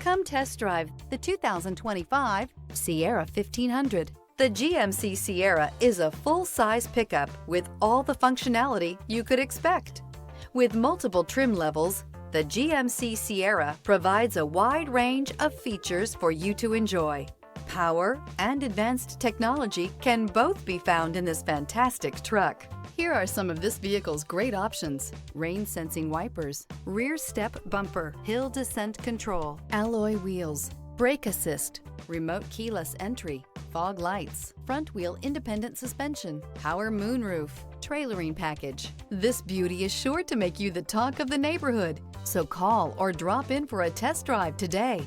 Come test drive the 2025 Sierra 1500. The GMC Sierra is a full-size pickup with all the functionality you could expect. With multiple trim levels, the GMC Sierra provides a wide range of features for you to enjoy. Power and advanced technology can both be found in this fantastic truck. Here are some of this vehicle's great options: rain-sensing wipers, rear step bumper, hill descent control, alloy wheels, brake assist, remote keyless entry, fog lights, front wheel independent suspension, power moonroof, trailering package. This beauty is sure to make you the talk of the neighborhood. So call or drop in for a test drive today.